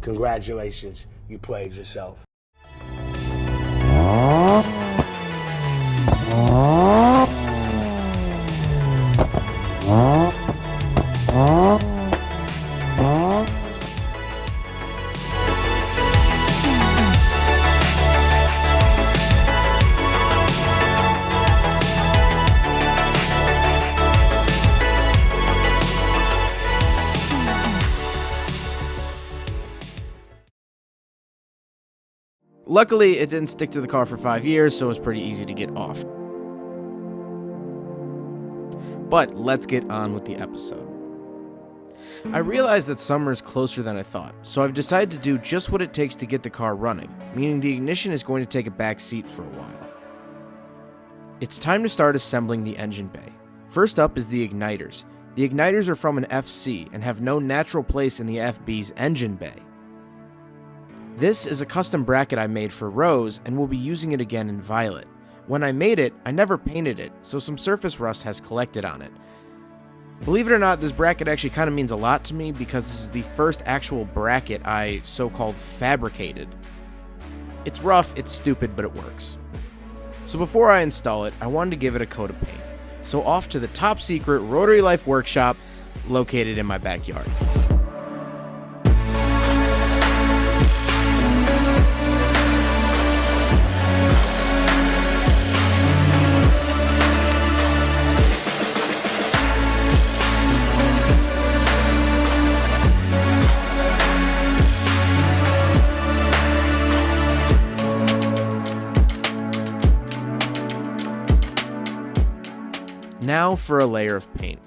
Congratulations, you played yourself. Luckily, it didn't stick to the car for 5 years, so it was pretty easy to get off. But let's get on with the episode. I realized that summer is closer than I thought, so I've decided to do just what it takes to get the car running, meaning the ignition is going to take a back seat for a while. It's time to start assembling the engine bay. First up is the igniters. The igniters are from an FC and have no natural place in the FB's engine bay. This is a custom bracket I made for Rose and will be using it again in Violet. When I made it, I never painted it, so some surface rust has collected on it. Believe it or not, this bracket actually kind of means a lot to me because this is the first actual bracket I so-called fabricated. It's rough, it's stupid, but it works. So before I install it, I wanted to give it a coat of paint. So off to the top secret Rotary Life workshop located in my backyard. Now for a layer of paint.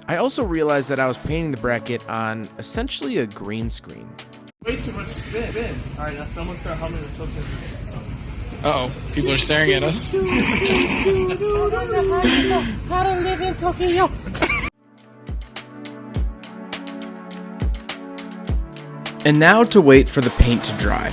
I also realized that I was painting the bracket on essentially a green screen. Way too much spin. Alright, now someone start humming the Tokyo song. Uh-oh, people are staring at us. I don't live in Tokyo. And now to wait for the paint to dry.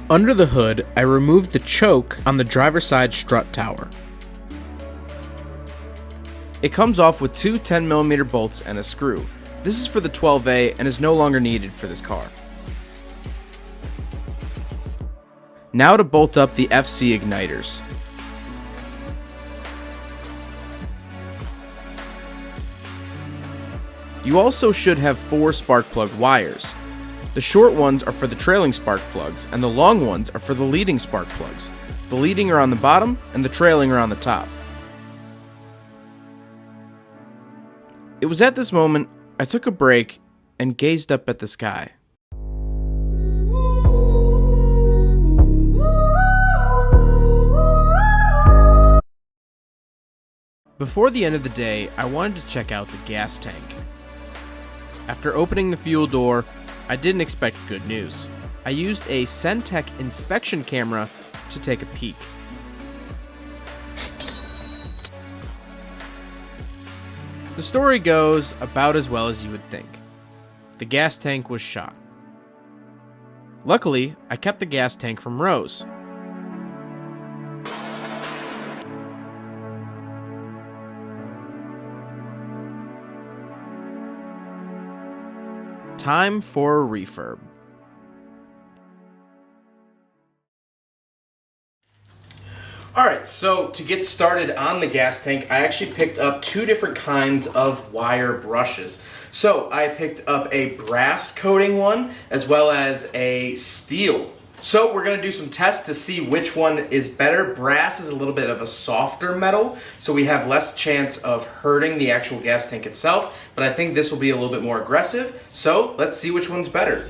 Under the hood, I removed the choke on the driver's side strut tower. It comes off with two 10mm bolts and a screw. This is for the 12A and is no longer needed for this car. Now to bolt up the FC igniters. You also should have 4 spark plug wires. The short ones are for the trailing spark plugs, and the long ones are for the leading spark plugs. The leading are on the bottom, and the trailing are on the top. It was at this moment I took a break and gazed up at the sky. Before the end of the day, I wanted to check out the gas tank. After opening the fuel door, I didn't expect good news. I used a Centec inspection camera to take a peek. The story goes about as well as you would think. The gas tank was shot. Luckily, I kept the gas tank from Rose. Time for a refurb. Alright, so to get started on the gas tank, I actually picked up 2 different kinds of wire brushes. So I picked up a brass coating one as well as a steel. So we're going to do some tests to see which one is better. Brass is a little bit of a softer metal, so we have less chance of hurting the actual gas tank itself, but I think this will be a little bit more aggressive, so let's see which one's better.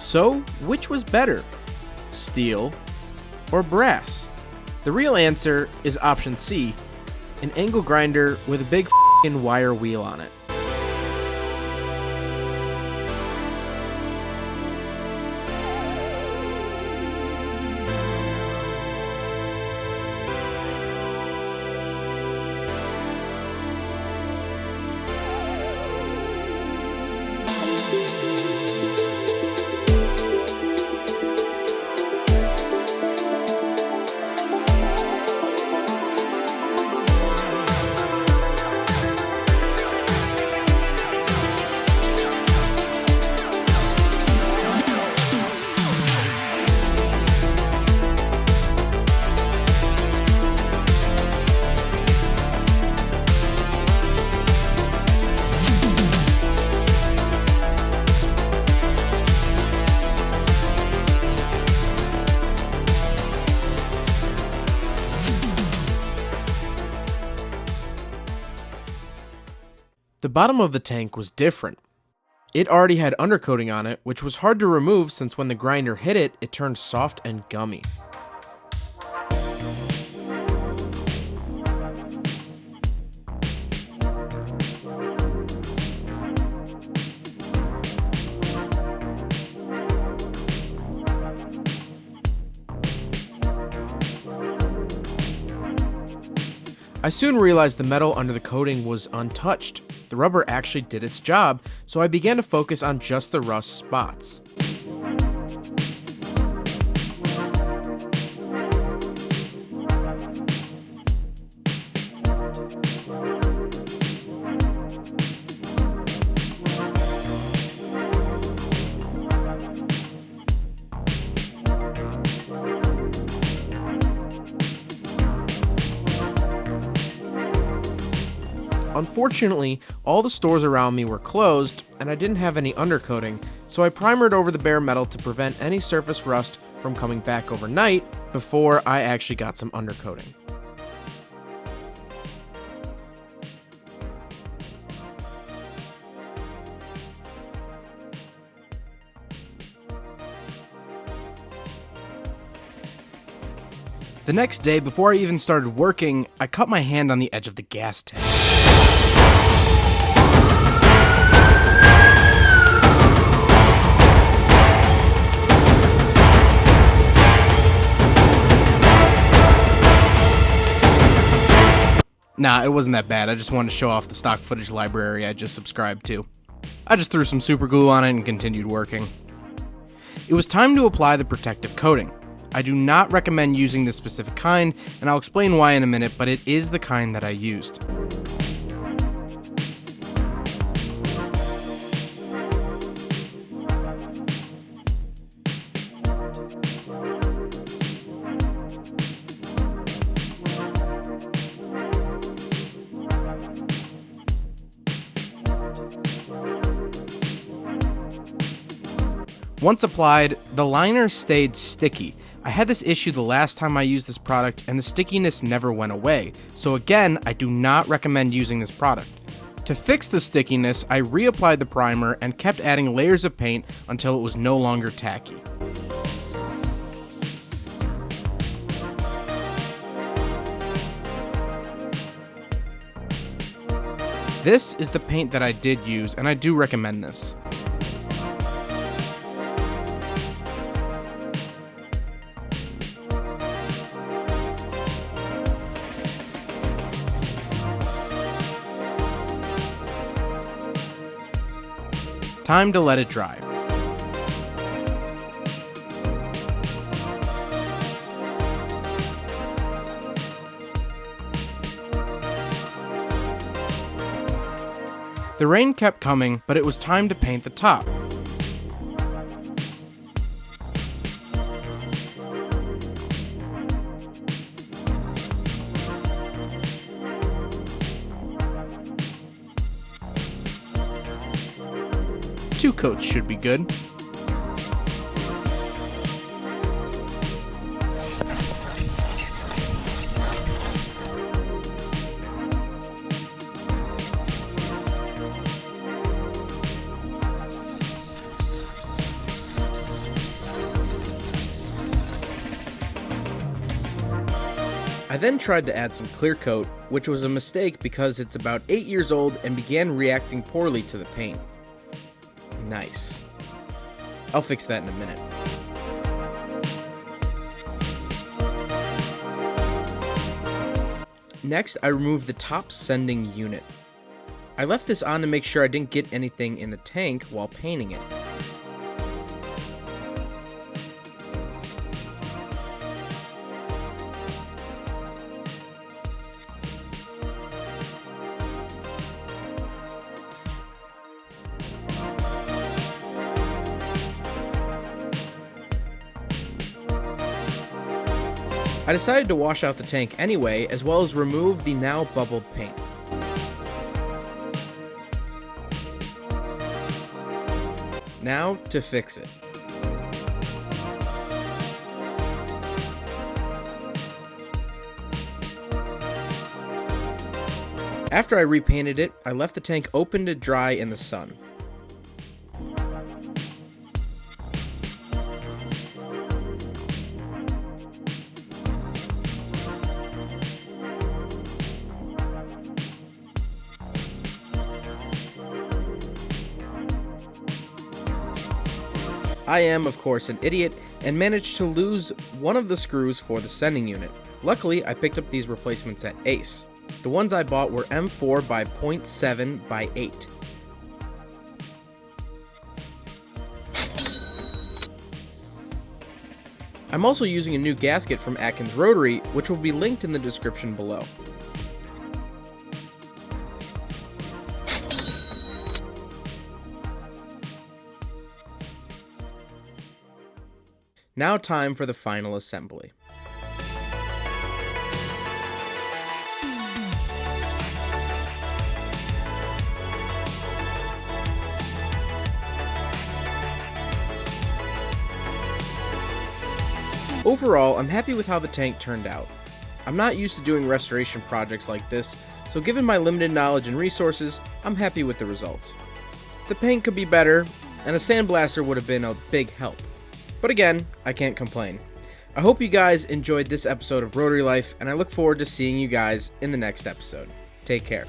So, which was better? Steel or brass? The real answer is option C, an angle grinder with a big f***ing wire wheel on it. The bottom of the tank was different. It already had undercoating on it, which was hard to remove since when the grinder hit it, it turned soft and gummy. I soon realized the metal under the coating was untouched. The rubber actually did its job, so I began to focus on just the rust spots. Unfortunately, all the stores around me were closed, and I didn't have any undercoating, so I primered over the bare metal to prevent any surface rust from coming back overnight before I actually got some undercoating. The next day, before I even started working, I cut my hand on the edge of the gas tank. Nah, it wasn't that bad. I just wanted to show off the stock footage library I just subscribed to. I just threw some super glue on it and continued working. It was time to apply the protective coating. I do not recommend using this specific kind, and I'll explain why in a minute, but it is the kind that I used. Once applied, the liner stayed sticky. I had this issue the last time I used this product and the stickiness never went away, so again, I do not recommend using this product. To fix the stickiness, I reapplied the primer and kept adding layers of paint until it was no longer tacky. This is the paint that I did use, and I do recommend this. Time to let it dry. The rain kept coming, but it was time to paint the top. Two coats should be good. I then tried to add some clear coat, which was a mistake because it's about 8 years old and began reacting poorly to the paint. Nice. I'll fix that in a minute. Next, I removed the top sending unit. I left this on to make sure I didn't get anything in the tank while painting it. I decided to wash out the tank anyway, as well as remove the now bubbled paint. Now to fix it. After I repainted it, I left the tank open to dry in the sun. I am, of course, an idiot and managed to lose one of the screws for the sending unit. Luckily, I picked up these replacements at Ace. The ones I bought were M4 by 0.7 by 8. I'm also using a new gasket from Atkins Rotary, which will be linked in the description below. Now time for the final assembly. Overall, I'm happy with how the tank turned out. I'm not used to doing restoration projects like this, so given my limited knowledge and resources, I'm happy with the results. The paint could be better, and a sandblaster would have been a big help. But again, I can't complain. I hope you guys enjoyed this episode of Rotary Life, and I look forward to seeing you guys in the next episode. Take care.